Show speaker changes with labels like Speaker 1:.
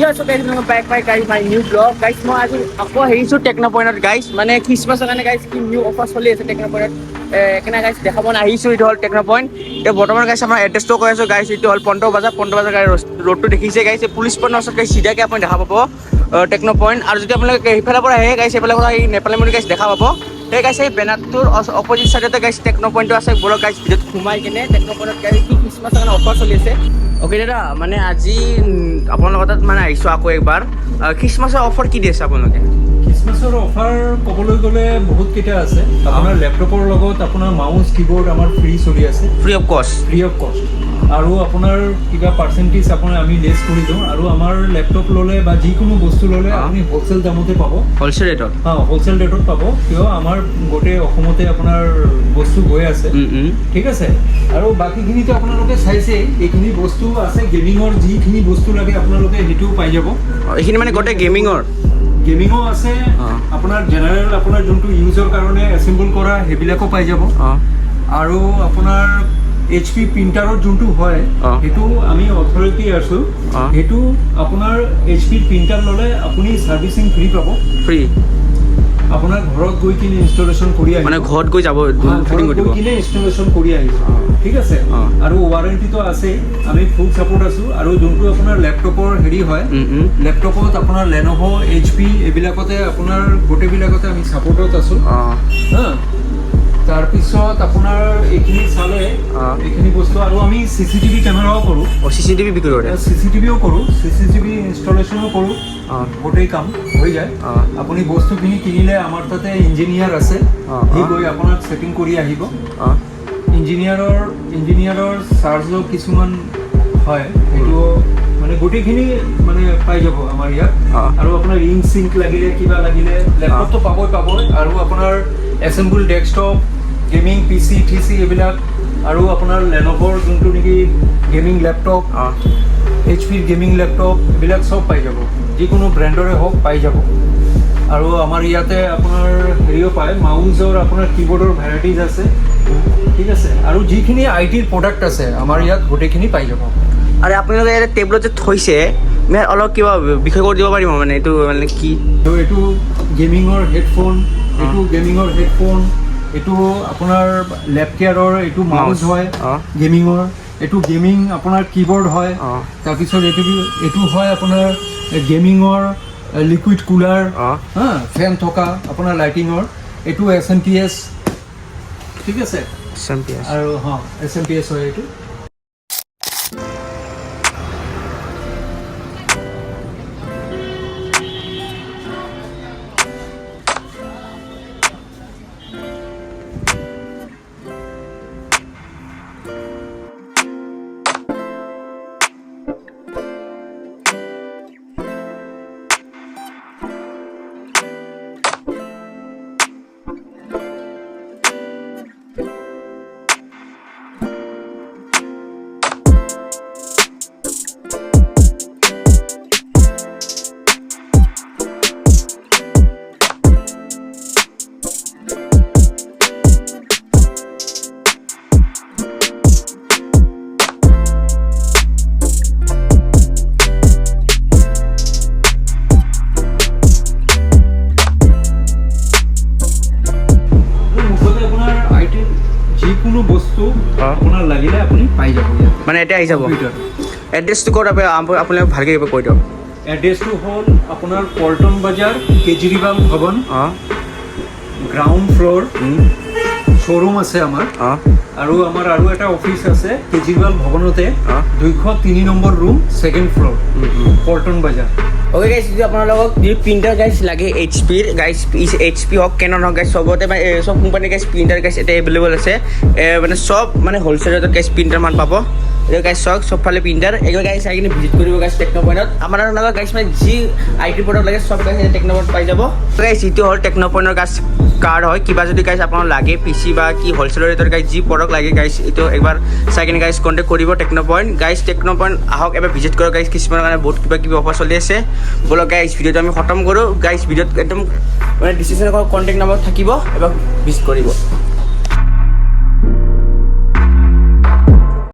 Speaker 1: Yes, so guys, welcome back my new vlog. Guys, মই আজি আকৌ আহিছোঁ টেকনো পইণ্টত guys, মানে খ্ৰীষ্টমাছৰ কাৰণে guys কি নিউ অফাৰ চলি আছে টেকনো পইণ্টত। কেনে guys দেখাব আহিছোঁ, এইটো হ'ল টেকনো পইণ্ট। এতিয়া বৰ্তমান guys আমাৰ এড্ৰেছটো কৈ আছোঁ guys, এইটো হ'ল পণ্ট বজাৰ গাড়ী ৰোডটো দেখিছে guys, এই পুলিচ পইণ্টৰ ওচৰত guys চিধাকৈ আপুনি দেখা পাব টেকনো পইণ্ট। আৰু যদি আপোনালোকে সেইফালৰ পৰা আহে guys, সেইফালৰ পৰা এই নেপালী মন্দিৰ guys দেখা পাব। সেই guys এই বেনাৰটোৰ অপজিট চাইডতে guys টেকনো পইণ্টটো আছে। বলক guys ভিডিঅ'ত সোমাই কিনে টেকনো পইণ্টত guys কি খ্ৰীষ্টমাছৰ কাৰণে অফাৰ চলি আছে। অ'কে দাদা, মানে আজি আপোনালোকৰ তাত মানে আহিছোঁ আকৌ একবাৰ। খ্ৰীষ্টমাছৰ অফাৰ কি দি আছে আপোনালোকে?
Speaker 2: খ্ৰীষ্টমাছৰ অফাৰ ক'বলৈ গ'লে বহুত কেইটা আছে। আপোনাৰ লেপটপৰ লগত আপোনাৰ মাউচ কিবৰ্ড আমাৰ ফ্ৰী চলি আছে,
Speaker 1: ফ্ৰী অফ কষ্ট।
Speaker 2: আৰু আপোনাৰ কিবা পাৰ্চেণ্টেজ আপোনাৰ আমি লেছ কৰি দিওঁ। আৰু আমাৰ লেপটপ ল'লে বা যিকোনো বস্তু ল'লে আপুনি হোলচেল দামতে পাব,
Speaker 1: হোলচেল ৰেটত।
Speaker 2: হোলচেল ৰেটত পাব, কিয় আমাৰ গোটেই অসমতে আপোনাৰ বস্তু গৈ আছে, ঠিক আছে। আৰু বাকীখিনিতো আপোনালোকে চাইছে, এইখিনি বস্তু আছে গেমিঙৰ, যিখিনি বস্তু লাগে আপোনালোকে সেইটোও পাই যাব।
Speaker 1: এইখিনি মানে গোটেই
Speaker 2: গেমিঙো আছে, আপোনাৰ জেনেৰেল আপোনাৰ যোনটো ইউজৰ কাৰণে এছেম্বল কৰা সেইবিলাকো পাই যাব। আৰু আপোনাৰ HP প্ৰিণ্টাৰৰ যোনটো হয় সেইটো আমি অথৰিটি আছোঁ, সেইটো আপোনাৰ HP প্ৰিণ্টাৰ ল'লে আপুনি ছাৰ্ভিচিং ফ্ৰী পাব।
Speaker 1: ফ্ৰী
Speaker 2: আপোনাৰ ঘৰত গৈ কিনে ইনষ্টলেশ্যন কৰি আহিব,
Speaker 1: মানে ঘৰত গৈ যাব
Speaker 2: কিনে ইনষ্টলেশ্যন কৰি আহিব, ঠিক আছে। আৰু ৱাৰেণ্টিটো আছেই, আমি ফুল ছাপোৰ্ট আছোঁ। আৰু যোনটো আপোনাৰ লেপটপৰ হেৰি হয়, লেপটপত আপোনাৰ লেন'ভ HP এইবিলাকতে আপোনাৰ গোটেইবিলাকতে আমি ছাপোৰ্টত আছোঁ। তাৰপিছত আপোনাৰ এইখিনি চালে এইখিনি বস্তু, আৰু আমি CCTV কেমেৰাও কৰোঁ,
Speaker 1: CCTV বিক্ৰী কৰে,
Speaker 2: CCTVও কৰোঁ, CCTV ইনষ্টলেশ্যনো কৰোঁ, গোটেই কাম হৈ যায়। আপুনি বস্তুখিনি কিনিলে আমাৰ তাতে ইঞ্জিনিয়াৰ আছে, সি গৈ আপোনাক ছেটিং কৰি আহিব। ইঞ্জিনিয়াৰৰ চাৰ্জো কিছুমান হয়, সেইটো মানে গোটেইখিনি মানে পাই যাব আমাৰ ইয়াত। আৰু আপোনাৰ ৰিং চিংক লাগিলে কিবা লাগিলে লেপটপটো পাবই। আৰু আপোনাৰ এছেম্বল ডেস্কটপ, গেমিং PC এইবিলাক, আৰু আপোনাৰ লেন'ভৰ যোনটো নেকি গেমিং লেপটপ, HPৰ গেমিং লেপটপ, এইবিলাক চব পাই যাব, যিকোনো ব্ৰেণ্ডৰে হওক পাই যাব। আৰু আমাৰ ইয়াতে আপোনাৰ হেৰিও পায়, মাউচৰ আপোনাৰ কীবৰ্ডৰ ভেৰাইটিজ আছে, ঠিক আছে। আৰু যিখিনি ITৰ প্ৰডাক্ট আছে আমাৰ ইয়াত গোটেইখিনি পাই যাব।
Speaker 1: আৰু আপোনালোকে ইয়াতে টেবুলত যে থৈছে, মানে অলপ কিবা বিষয় কৰি দিব পাৰিব, মানে এইটো মানে কি?
Speaker 2: এইটো গেমিঙৰ হেডফোন, এইটো আপোনাৰ লেপকেয়াৰৰ এইটো মাউচ হয় গেমিঙৰ, এইটো গেমিং আপোনাৰ কীবৰ্ড হয়। তাৰপিছত এইটো হয় আপোনাৰ গেমিঙৰ লিকুইড কুলাৰ, ফেন থকা আপোনাৰ লাইটিঙৰ, এইটো SMPS, ঠিক আছে। আৰু SMPS হয় এইটো। যিকোনো বস্তু আপোনাৰ লাগিলে আপুনি পাই যাব,
Speaker 1: মানে এতিয়া আহি যাব। এড্ৰেছটো ক'ত আপোনালোকে ভালকৈ কৈ দিয়ক।
Speaker 2: এড্ৰেছটো হ'ল আপোনাৰ Paltan Bazaar, Kejriwal Bhawan, ground floor, showroom আছে আমাৰ। আৰু আমাৰ আৰু এটা অফিচ আছে কেজৰিৱাল ভৱনতে, 203 number room, 2nd floor, Paltan Bazaar.
Speaker 1: Okay গাইছ, যদি আপোনালোকক যদি প্ৰিণ্টাৰ গাইছ লাগে HPৰ গাইছ, HP হওক কেনন হওক গাইছ, চবতে মানে চব কোম্পানীৰ গাইছ প্ৰিণ্টাৰ গাইছ এতিয়া এভেইলেবল আছে। মানে চব মানে হ'লচেল ৰেটত গাইছ প্ৰিণ্টাৰ মান পাব। এতিয়া গাইছ চাওক চবফালে প্ৰিণ্টাৰ, এইবোৰ গাইছ আহি কিনে ভিজিট কৰিব গাইছ টেকনো পইণ্টত। আমাৰ লগত গাইছ মানে যি IT প্ৰডাক্ট লাগে চব গাইছ টেকনো পইণ্টত পাই যাব। গাইছ এইটো হ'ল টেকনো পইণ্টৰ গাইছ কাৰ্ড হয়। কিবা যদি গাইছ আপোনাক লাগে PC বা কি হ'লচেল ৰেটৰ গাইছ যি প্ৰডাক্ট লাগে গাইছ, এইটো একবাৰ চাই কিনে গাইছ কণ্টেক্ট কৰিব টেকনো পইণ্ট। গাইছ টেকনো পইণ্ট আহক, এবাৰ ভিজিট কৰক গাইছ, কিছুমানৰ কাৰণে বহুত কিবা অফাৰ চলি আছে। বলক গাইছ ভিডিঅ'টো আমি খতম কৰোঁ। গাইছ ভিডিঅ'ত একদম মানে ডিছক্ৰিপশ্যনত কণ্টেক্ট নম্বৰ থাকিব, এবাৰ ভিজিট কৰিব।